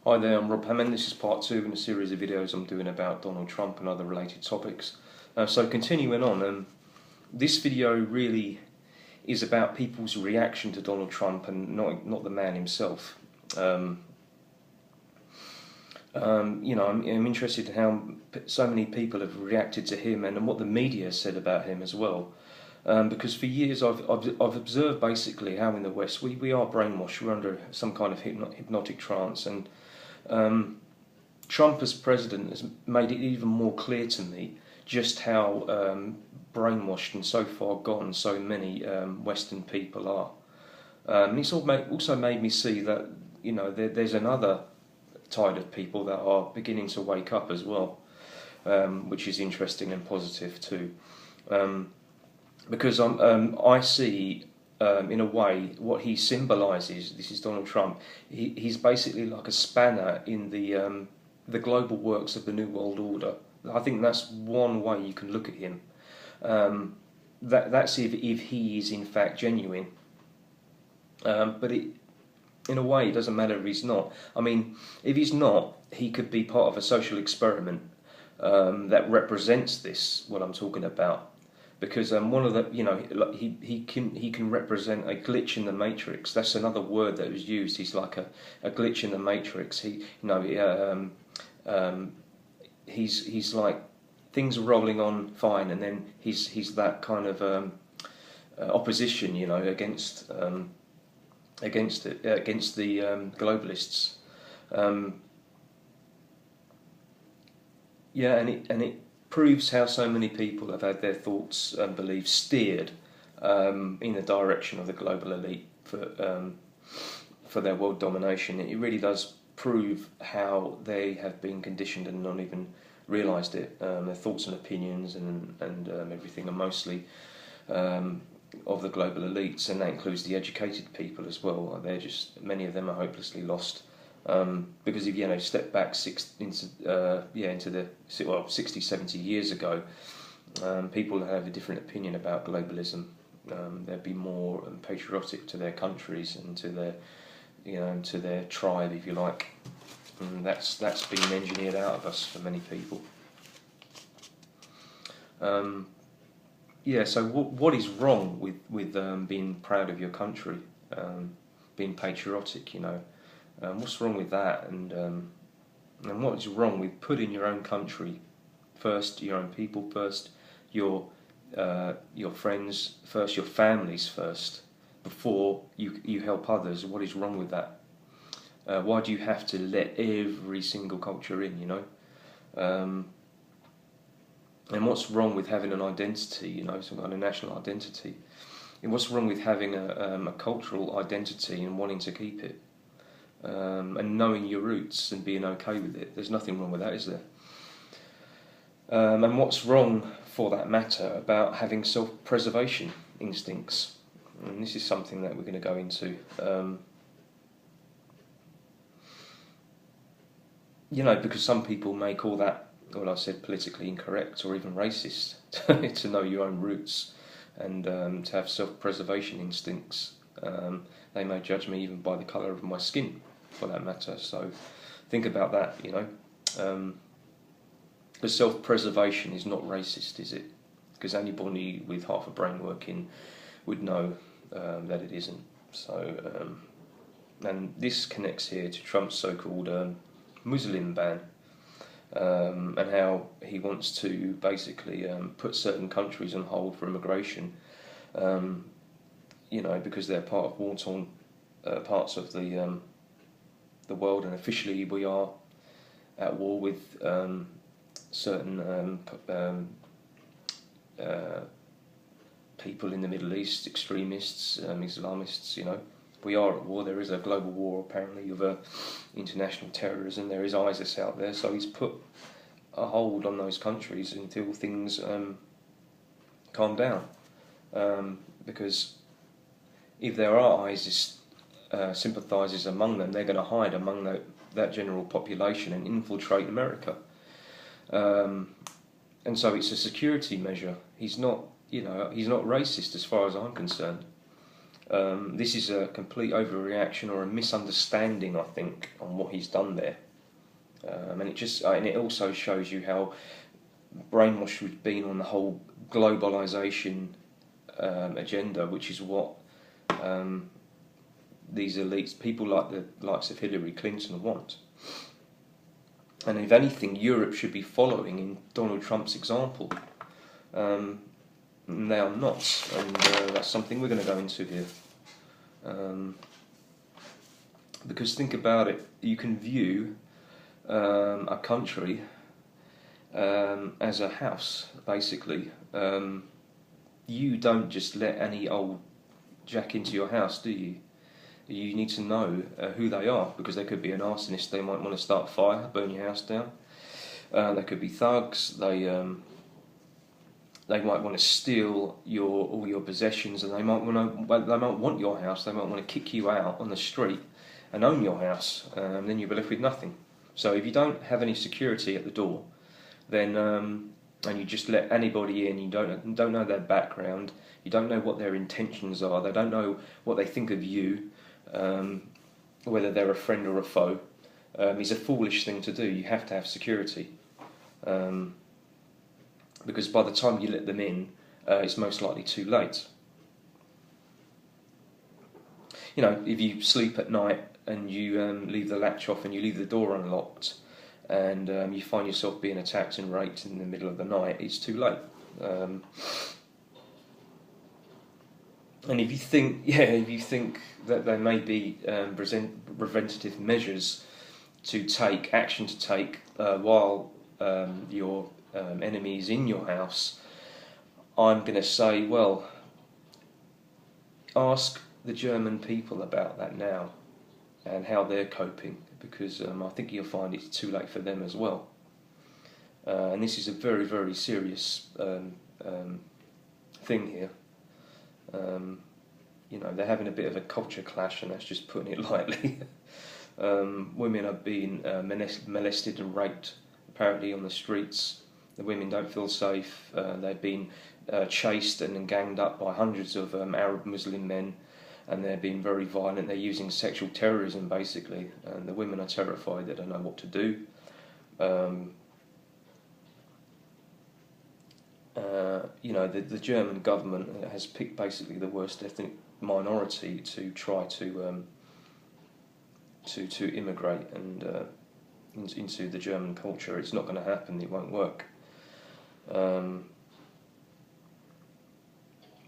Hi there, I'm Rob Hammond. This is part two in a series of videos I'm doing about Donald Trump and other related topics. So continuing on, this video really is about people's reaction to Donald Trump and not the man himself. I'm interested in how so many people have reacted to him and what the media said about him as well. Because for years I've observed basically how in the West we are brainwashed, we're under some kind of hypnotic trance, and Trump as president has made it even more clear to me just how brainwashed and so far gone so many Western people are. It's also made me see that there's another tide of people that are beginning to wake up as well, which is interesting and positive too. Because I see, in a way, what he symbolises. This is Donald Trump. He's basically like a spanner in the global works of the New World Order. I think that's one way you can look at him. That's if he is in fact genuine. But in a way, it doesn't matter if he's not. I mean, if he's not, he could be part of a social experiment that represents this, what I'm talking about. Because one of the, he can represent a glitch in the matrix. That's another word that was used. He's like a glitch in the matrix. He's like things are rolling on fine, and then he's that kind of opposition, against the globalists. And it proves how so many people have had their thoughts and beliefs steered in the direction of the global elite for their world domination. It really does prove how they have been conditioned and not even realised it. Their thoughts and opinions and everything are mostly of the global elites, and that includes the educated people as well. Many of them are hopelessly lost. Because if you step back into the 60, 70 years ago, people have a different opinion about globalism. They'd be more patriotic to their countries and to their tribe, if you like. And that's been engineered out of us for many people. So what is wrong with being proud of your country, being patriotic? What's wrong with that? And what is wrong with putting your own country first, your own people first, your friends first, your families first, before you help others? What is wrong with that? Why do you have to let every single culture in? And what's wrong with having an identity? Some kind of national identity. And what's wrong with having a cultural identity and wanting to keep it? And knowing your roots and being okay with it. There's nothing wrong with that, is there? And what's wrong, for that matter, about having self-preservation instincts? And this is something that we're going to go into. Because some people may call that, well, I said, politically incorrect or even racist, to know your own roots and to have self-preservation instincts. They may judge me even by the colour of my skin, for that matter. So think about that, The self-preservation is not racist, is it? Because anybody with half a brain working would know that it isn't. So, and this connects here to Trump's so-called Muslim ban, and how he wants to basically put certain countries on hold for immigration, because they're part of war-torn parts of the world, and officially we are at war with certain people in the Middle East, extremists, Islamists. We are at war. There is a global war apparently of international terrorism. There is ISIS out there, so he's put a hold on those countries until things calm down, because if there are ISIS sympathisers among them, they're going to hide among that general population and infiltrate America. And so it's a security measure. He's not racist as far as I'm concerned. This is a complete overreaction or a misunderstanding, I think, on what he's done there. And it also shows you how brainwashed we've been on the whole globalisation agenda, which is what these elites, people like the likes of Hillary Clinton, want. And if anything, Europe should be following in Donald Trump's example. They are not, and that's something we're going to go into here. Because think about it, you can view a country as a house, basically. You don't just let any old jack into your house, do you? You need to know who they are, because they could be an arsonist. They might want to start a fire, burn your house down. They could be thugs. They might want to steal all your possessions, and they might want your house. They might want to kick you out on the street and own your house. Then you'll be left with nothing. So if you don't have any security at the door, then and you just let anybody in, you don't know their background, you don't know what their intentions are, they don't know what they think of you, whether they're a friend or a foe, is a foolish thing to do. You have to have security. Because by the time you let them in, it's most likely too late. You know, if you sleep at night and you leave the latch off and you leave the door unlocked, and you find yourself being attacked and raped in the middle of the night, it's too late. And if you think that there may be preventative measures to take, while your enemy is in your house, I'm going to say, well, ask the German people about that now and how they're coping, because I think you'll find it's too late for them as well. And this is a very, very serious thing here. You know, they're having a bit of a culture clash, and that's just putting it lightly. Women are being molested and raped, apparently, on the streets. The women don't feel safe. They've been chased and ganged up by hundreds of Arab Muslim men, and they're being very violent. They're using sexual terrorism, basically, and the women are terrified. They don't know what to do. You know, the German government has picked basically the worst ethnic minority to try to immigrate and into the German culture. It's not going to happen. It won't work.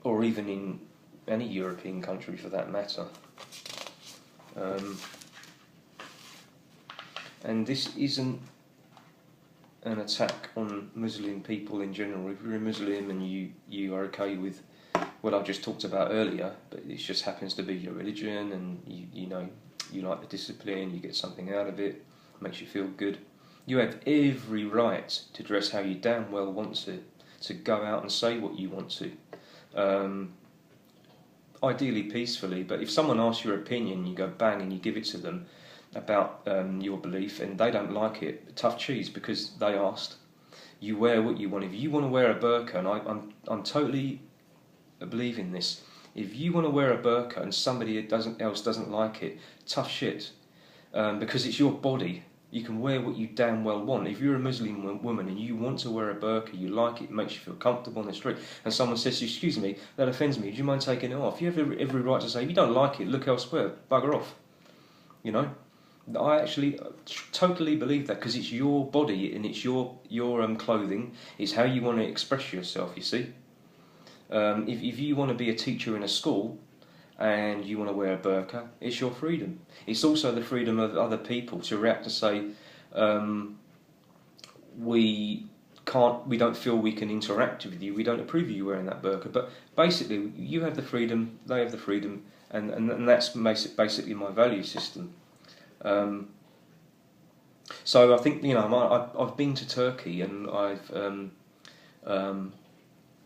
Or even in any European country for that matter. And this isn't an attack on Muslim people in general. If you're a Muslim and you are okay with what I just talked about earlier, but it just happens to be your religion, and you know you like the discipline, you get something out of it, makes you feel good, you have every right to dress how you damn well want to go out and say what you want to. Ideally peacefully, but if someone asks your opinion, you go bang and you give it to them about your belief, and they don't like it, tough cheese, because they asked. You wear what you want. If you want to wear a burqa, and I'm totally believe in this, if you want to wear a burqa and somebody else doesn't like it, tough shit, because it's your body. You can wear what you damn well want. If you're a Muslim woman and you want to wear a burqa, you like it, makes you feel comfortable on the street, and someone says to you, excuse me, that offends me, do you mind taking it off? You have every right to say, if you don't like it, look elsewhere, bugger off. You know? I actually totally believe that, because it's your body and it's your clothing. It's how you want to express yourself, you see. If you want to be a teacher in a school and you want to wear a burqa, it's your freedom. It's also the freedom of other people to react and say, we don't feel we can interact with you, we don't approve of you wearing that burqa. But basically, you have the freedom, they have the freedom, and that's basically my value system. So I think, you know, I've been to Turkey, and I've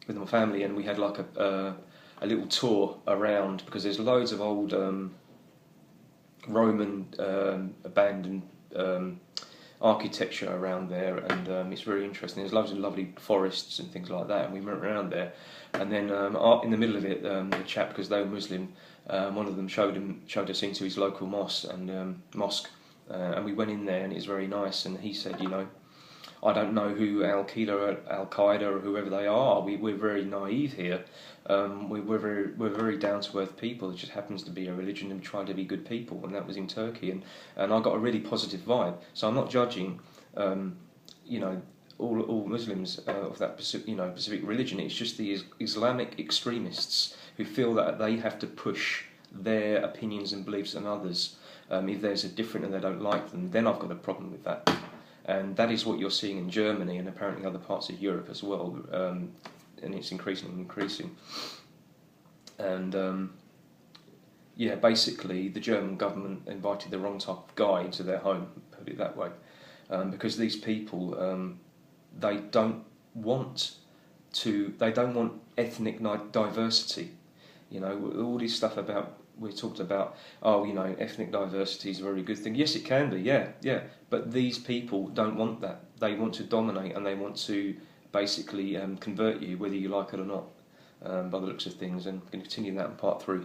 with my family, and we had like a little tour around, because there's loads of old Roman abandoned architecture around there, and it's very interesting. There's loads of lovely forests and things like that, and we went around there, and then in the middle of it, the chap, because they were Muslim, One of them showed us into his local mosque, and we went in there, and it was very nice. And he said, you know, I don't know who Al Qaeda or Al Qaeda or whoever they are. We're very naive here. We're very down to earth people. It just happens to be a religion, and trying to be good people. And that was in Turkey, and I got a really positive vibe. So I'm not judging, you know, all Muslims of that Pacific religion. It's just the Islamic extremists who feel that they have to push their opinions and beliefs on others. If there's a different and they don't like them, then I've got a problem with that. And that is what you're seeing in Germany and apparently other parts of Europe as well. And it's increasing. And yeah, basically the German government invited the wrong type of guy into their home, put it that way, because these people, they don't want ethnic diversity. You know, all this stuff we talked about, oh, you know, ethnic diversity is a very good thing. Yes, it can be, yeah. But these people don't want that. They want to dominate, and they want to basically convert you, whether you like it or not, by the looks of things. And we're going to continue that in part 3.